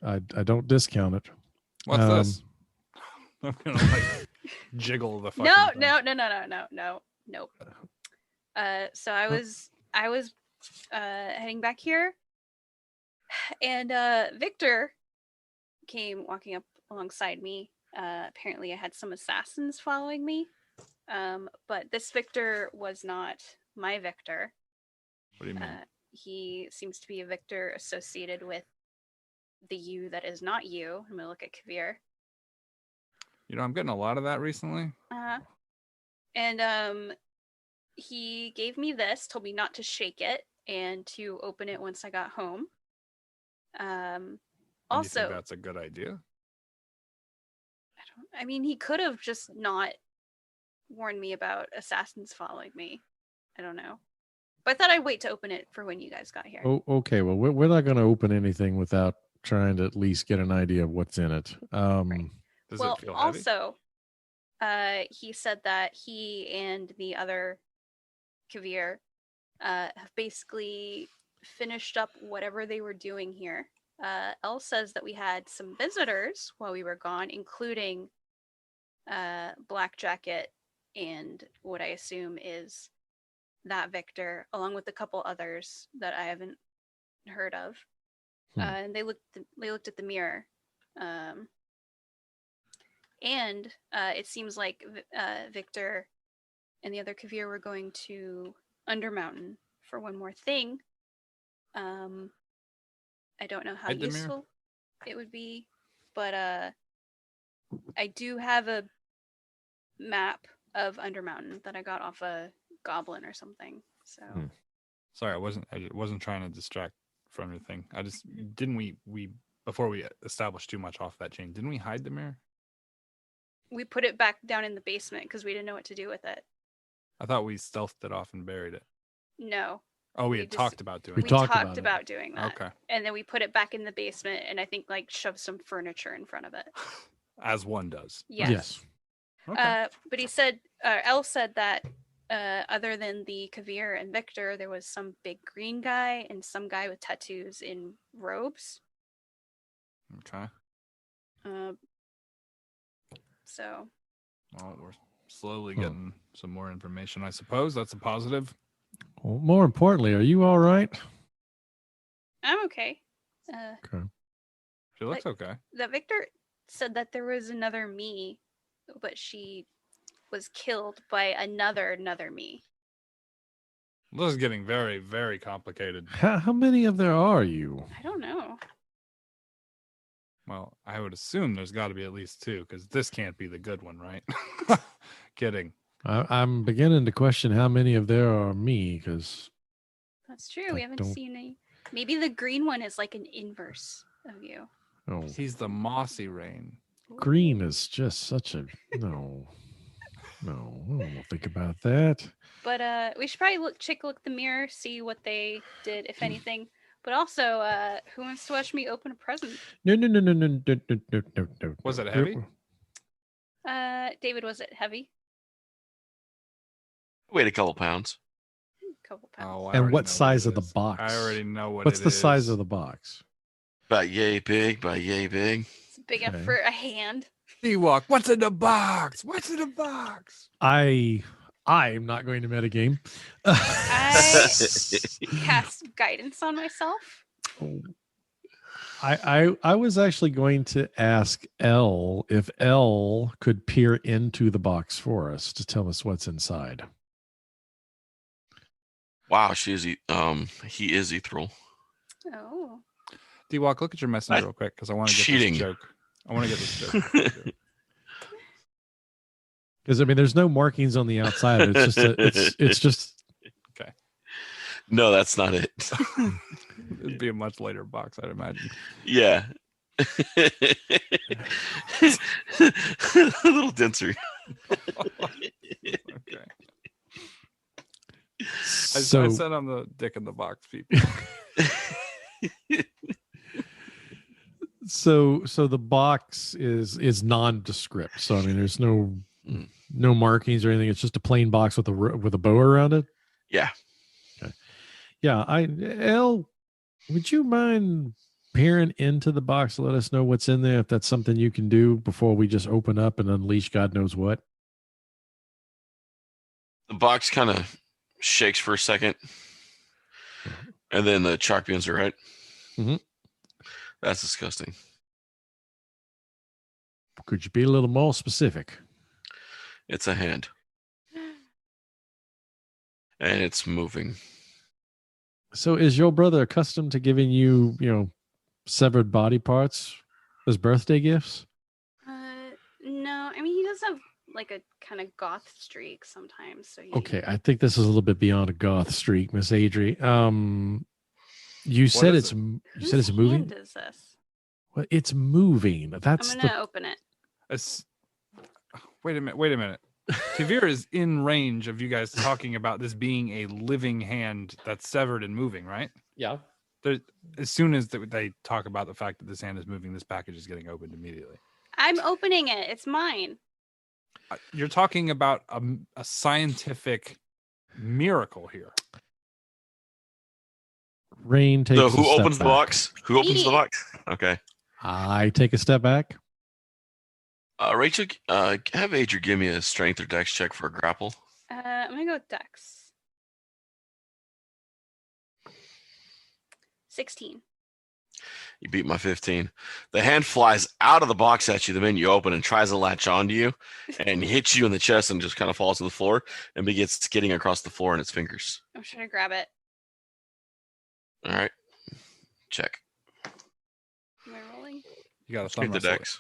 don't discount it. What's this? I'm gonna like jiggle the fucking thing. No. Nope. So I was heading back here, and Victor came walking up alongside me. Apparently I had some assassins following me, but this Victor was not my Victor. What do you mean? He seems to be a Victor associated with the you that is not you. I'm gonna look at Kavir. You know, I'm getting a lot of that recently. And he gave me this, told me not to shake it and to open it once I got home. Also, you think that's a good idea? I mean, he could have just not warned me about assassins following me. I don't know. But I thought I'd wait to open it for when you guys got here. Oh, okay. Well, we're not going to open anything without trying to at least get an idea of what's in it. Right. Does it feel heavy? Also, he said that he and the other Kavir have basically finished up whatever they were doing here. Elle says that we had some visitors while we were gone, including Black Jacket and what I assume is that Victor, along with a couple others that I haven't heard of. And they looked at the mirror. And it seems like Victor and the other Kavir were going to Undermountain for one more thing. I don't know how useful it would be, but I do have a map of Undermountain that I got off a goblin or something. So sorry, I wasn't trying to distract from anything. I just didn't we before we established too much off that chain, didn't we hide the mirror? We put it back down in the basement because we didn't know what to do with it. I thought we stealthed it off and buried it. No. Oh, we had talked about doing it. We talked about doing that. Okay. And then we put it back in the basement and I think like shoved some furniture in front of it. As one does. Yes. Okay. But he said, Elle said that other than the Kavir and Victor, there was some big green guy and some guy with tattoos in robes. Okay. So. Well, we're slowly getting some more information, I suppose. That's a positive. Well, more importantly, are you all right? I'm okay. Okay. She looks okay. That Victor said that there was another me, but she was killed by another me. This is getting very, very complicated. How many of there are you? I don't know. Well, I would assume there's got to be at least 2, because this can't be the good one, right? Kidding. I'm beginning to question how many of there are me, because That's true. We haven't seen any. Maybe the green one is like an inverse of you. oh, He's the mossy Rayne. green is just such a no. No, I don't want to think about that. But we should probably look the mirror, see what they did, if anything. But also, who wants to watch me open a present? No. Was it heavy? David, was it heavy? Weighed a couple pounds. Couple pounds. Oh, I And already what know size what of it the is. box? I already know what What's it the is. size of the box? About yay big, by yay big. It's big enough for a hand. Ewok, what's in the box? What's in the box? I'm not going to metagame. I cast guidance on myself. I was actually going to ask Elle if Elle could peer into the box for us to tell us what's inside. Wow, he is ethereal. Oh. D-Walk, look at your messenger real quick, because I want to get Cheating. this joke. I want to get this joke. Because I mean, there's no markings on the outside. It's just Okay. No, that's not it. It'd be a much later box, I'd imagine. Yeah. A little denser. Okay. I so. said I'm the dick in the box people. So the box is nondescript. So I mean, there's no markings or anything. It's just a plain box with a bow around it. Yeah. Okay. Yeah. Elle, would you mind peering into the box to let us know what's in there? If that's something you can do before we just open up and unleash God knows what. The box kind of shakes for a second, and then the chalk beams are right. Mm-hmm. That's disgusting. Could you be a little more specific? It's a hand. And it's moving. So is your brother accustomed to giving you, severed body parts as birthday gifts? No. I mean, he does have like a kind of goth streak sometimes. So Okay, I think this is a little bit beyond a goth streak, Miss Adrie. You said it's moving. Hand is this? Well, it's moving. That's I'm gonna open it. Wait a minute. Tavir is in range of you guys talking about this being a living hand that's severed and moving, right? Yeah. As soon as they talk about the fact that this hand is moving, this package is getting opened immediately. I'm opening it. It's mine. You're talking about a scientific miracle here. Rayne takes. So who a step opens the back. box? Who opens the Me. box? Okay. I take a step back. Rachel, have Adrie give me a strength or dex check for a grapple. I'm gonna go with Dex. 16. You beat my 15. The hand flies out of the box at you the minute you open and tries to latch onto you and hits you in the chest and just kind of falls to the floor and begins skidding across the floor in its fingers. I'm trying to grab it. All right. Check. Am I rolling? You got a Let's read thumb the wrestle. dex.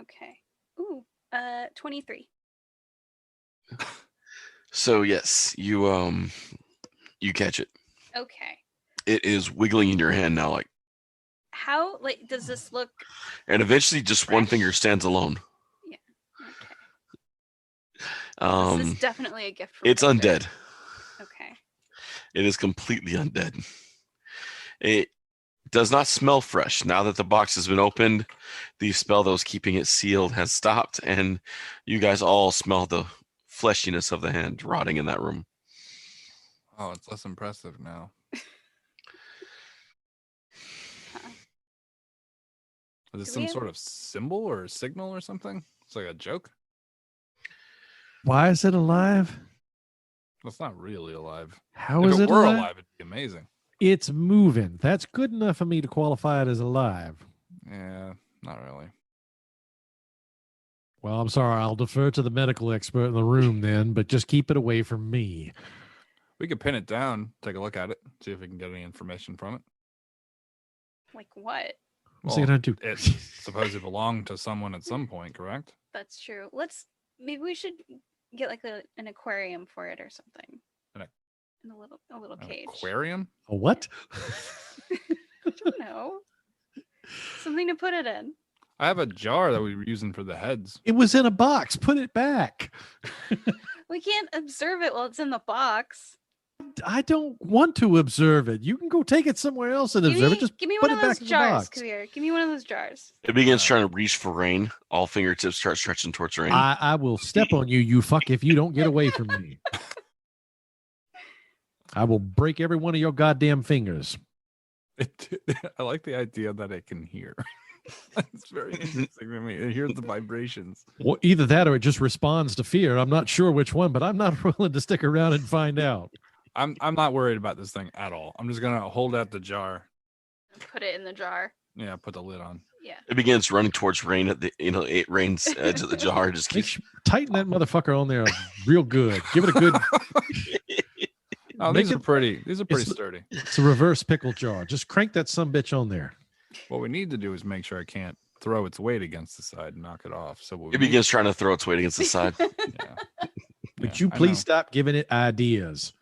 Okay. Ooh. 23. So yes, you catch it. Okay. It is wiggling in your hand now, How does this look? and eventually just one finger stands alone. Yeah. Okay. This is definitely a gift from It's Victor. undead. Okay. It is completely undead. It does not smell fresh. Now that the box has been opened, the spell that was keeping it sealed has stopped, and you guys all smell the fleshiness of the hand rotting in that room. Oh, it's less impressive now. Is this some sort of symbol or signal or something? It's like a joke. Why is it alive? Well, it's not really alive. How If is it it were alive? alive, it'd be amazing. It's moving. That's good enough for me to qualify it as alive. Yeah, not really. Well, I'm sorry. I'll defer to the medical expert in the room then, but just keep it away from me. We could pin it down, take a look at it, see if we can get any information from it. Like what? What's he gonna do? It supposedly belonged to someone at some point, correct? That's true. Maybe we should get like an aquarium for it or something. In a little cage. Aquarium? A what? I don't know. Something to put it in. I have a jar that we were using for the heads. It was in a box. Put it back. We can't observe it while it's in the box. I don't want to observe it. You can go take it somewhere else and observe it. Just give me put one it of back those in the jars. box. Come here. Give me one of those jars. It begins trying to reach for Rayne. All fingertips start stretching towards Rayne. I will step on you, you fuck, if you don't get away from me. I will break every one of your goddamn fingers. I like the idea that it can hear. It's very interesting to me. It hears the vibrations. Well, either that or it just responds to fear. I'm not sure which one, but I'm not willing to stick around and find out. I'm not worried about this thing at all. I'm just gonna hold out the jar. Put it in the jar. Yeah, put the lid on. Yeah. It begins running towards Rayne at the Rayne's edge of the jar. Just keeps Tighten that motherfucker on there real good. Give it a good. Oh, these are pretty sturdy. It's a reverse pickle jar. Just crank that sumbitch on there. What we need to do is make sure I can't throw its weight against the side and knock it off. So it begins trying to throw its weight against the side. Yeah. Would you please stop giving it ideas?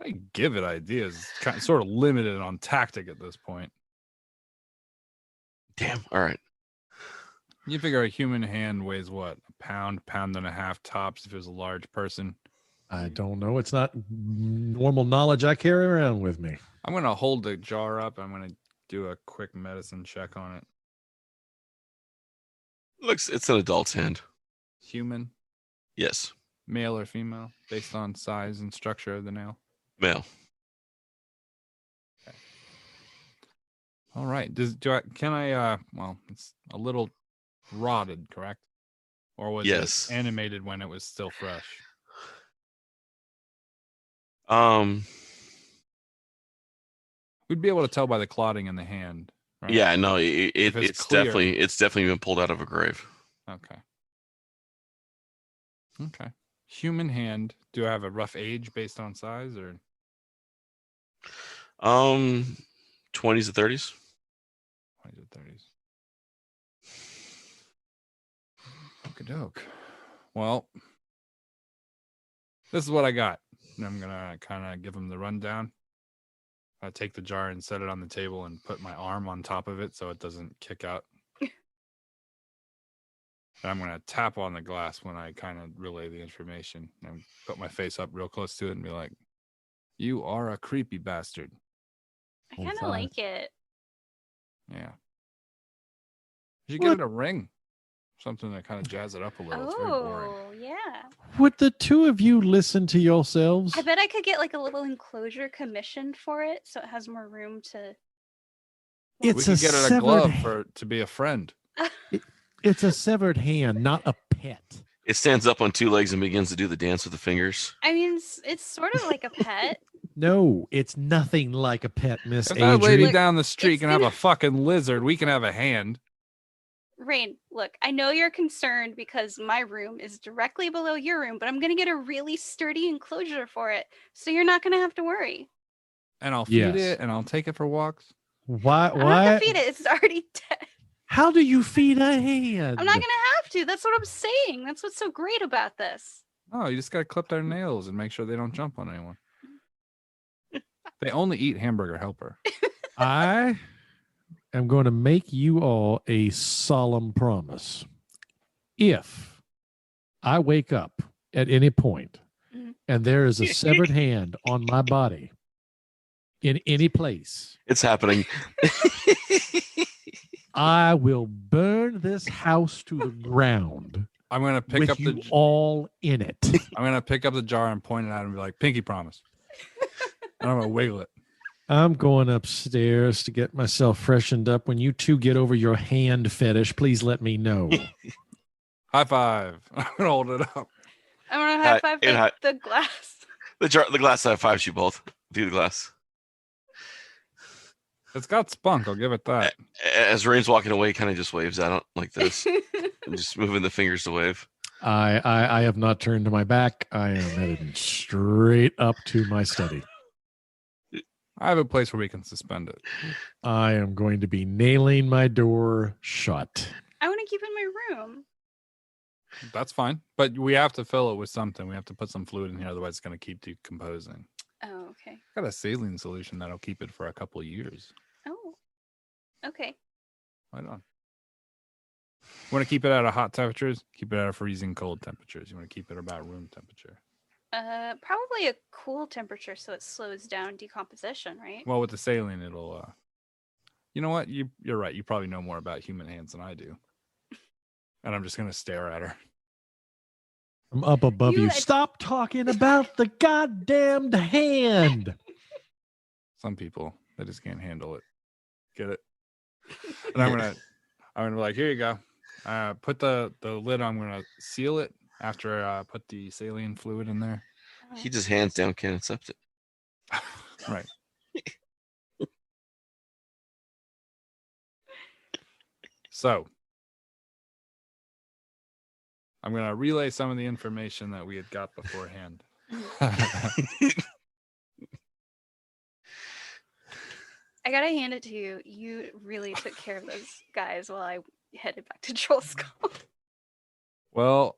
I give it ideas. It's kind of, sort of limited on tactic at this point. Damn. All right. You figure a human hand weighs what? A pound and a half tops if it was a large person. I don't know. It's not normal knowledge I carry around with me. I'm going to hold the jar up. I'm going to do a quick medicine check on it. It's an adult's hand. Human? Yes. Male or female, based on size and structure of the nail? Male. Okay. All right. Well, it's a little rotted, correct? Or was it animated when it was still fresh? We'd be able to tell by the clotting in the hand, right? Yeah, no, it's definitely been pulled out of a grave. Okay. Human hand. Do I have a rough age based on size or 20s to 30s? 20s to 30s. Okie doke. Well, this is what I got. And I'm gonna kind of give him the rundown. I take the jar and set it on the table and put my arm on top of it so it doesn't kick out. And I'm going to tap on the glass when I kind of relay the information and put my face up real close to it and be like, "You are a creepy bastard." I kind of like it. Yeah. You should give it a ring. Something that kind of jazz it up a little. It's very boring. Oh, yeah. Would the two of you listen to yourselves? I bet I could get like a little enclosure commissioned for it so it has more room to. It's we could get it a glove to be a friend. It's a severed hand, not a pet. It stands up on two legs and begins to do the dance with the fingers. I mean, it's sort of like a pet. No, it's nothing like a pet, Miss If Adrie. that lady down the street can have a fucking lizard, we can have a hand. Rayne, look, I know you're concerned because my room is directly below your room, but I'm going to get a really sturdy enclosure for it, so you're not going to have to worry. And I'll feed it, and I'll take it for walks. Why? I'm not going to feed it. It's already dead. How do you feed a hand? I'm not going to have to. That's what I'm saying. That's what's so great about this. Oh, you just got to clip their nails and make sure they don't jump on anyone. They only eat hamburger helper. I am going to make you all a solemn promise. If I wake up at any point and there is a severed hand on my body in any place, it's happening. I will burn this house to the ground. I'm going to pick up you all in it. I'm going to pick up the jar and point it at him and be like, "Pinky promise." And I'm going to wiggle it. I'm going upstairs to get myself freshened up. When you two get over your hand fetish, please let me know. High five. I'm going to hold it up. I'm going to high five the glass. The glass high fives you both. Through the glass. It's got spunk. I'll give it that. As Rayne's walking away, he kind of just waves at it like this. And just moving the fingers to wave. I have not turned to my back. I am headed straight up to my study. I have a place where we can suspend it. I am going to be nailing my door shut. I want to keep it in my room. That's fine. But we have to fill it with something. We have to put some fluid in here. Otherwise, it's going to keep decomposing. Oh, okay. Got a saline solution that'll keep it for a couple of years. Oh, okay. Right on. You want to keep it at a hot temperatures? Keep it at a freezing cold temperatures. You want to keep it about room temperature? Probably a cool temperature so it slows down decomposition, right? Well, with the saline, it'll. You know what? You're right. You probably know more about human hands than I do. And I'm just gonna stare at her. I'm up above you. Stop talking about the goddamned hand. Some people, they just can't handle it. Get it? And I'm gonna be like, here you go. Put the lid on. I'm gonna seal it after I put the saline fluid in there. He just hands down can't accept it. Right. So I'm gonna relay some of the information that we had got beforehand. I gotta hand it to you. You really took care of those guys while I headed back to Trollskull. Well,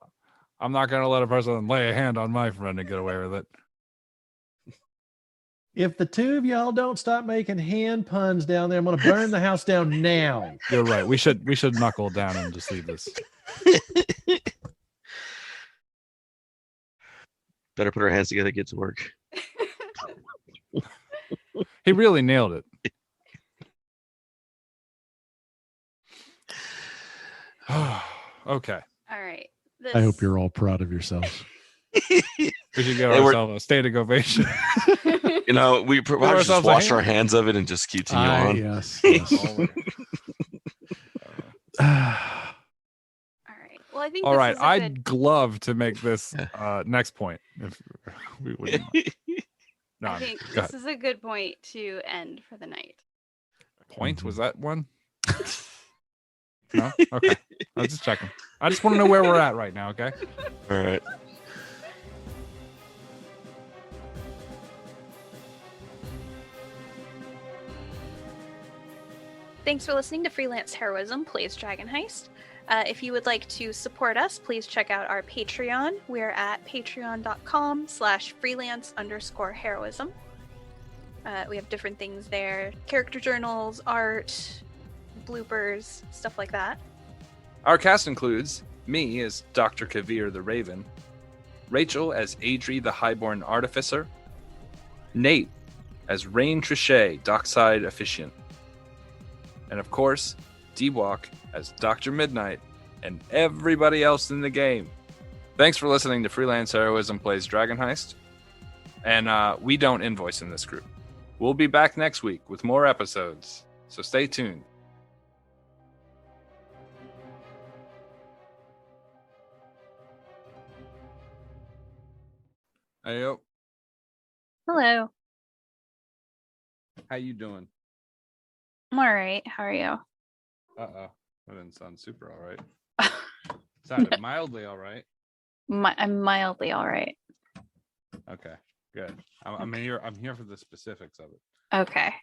I'm not gonna let a person lay a hand on my friend and get away with it. If the two of y'all don't stop making hand puns down there, I'm going to burn the house down now. You're right. We should knuckle down and just leave this. Better put our hands together and get to work. He really nailed it. Okay. All right. I hope you're all proud of yourselves. We should give ourselves a standing ovation. You know, we probably just wash our hands of it and just continue on. Yes. All right. Well, I think. All right. I'd love to make this next point. If we wouldn't. No, I think this is a good point to end for the night. Point? Was that one? No? Okay. I was just checking. I just want to know where we're at right now, okay? All right. Thanks for listening to Freelance Heroism Plays Dragon Heist. If you would like to support us, please check out our Patreon. We're at patreon.com/freelance_heroism. We have different things there. Character journals, art, bloopers, stuff like that. Our cast includes me as Dr. Kavir the Raven, Rachel as Adrie the Highborn Artificer, Nate as Rayne Trichet, Dockside Officiant, and of course, D-Walk as Dr. Midnight, and everybody else in the game. Thanks for listening to Freelance Heroism Plays Dragon Heist, and we don't invoice in this group. We'll be back next week with more episodes, so stay tuned. Hey, Hello. how you doing? I'm all right. How are you? Uh-oh. That didn't sound super all right. Sounded mildly all right. I'm mildly all right. Okay, good. I'm here for the specifics of it. Okay.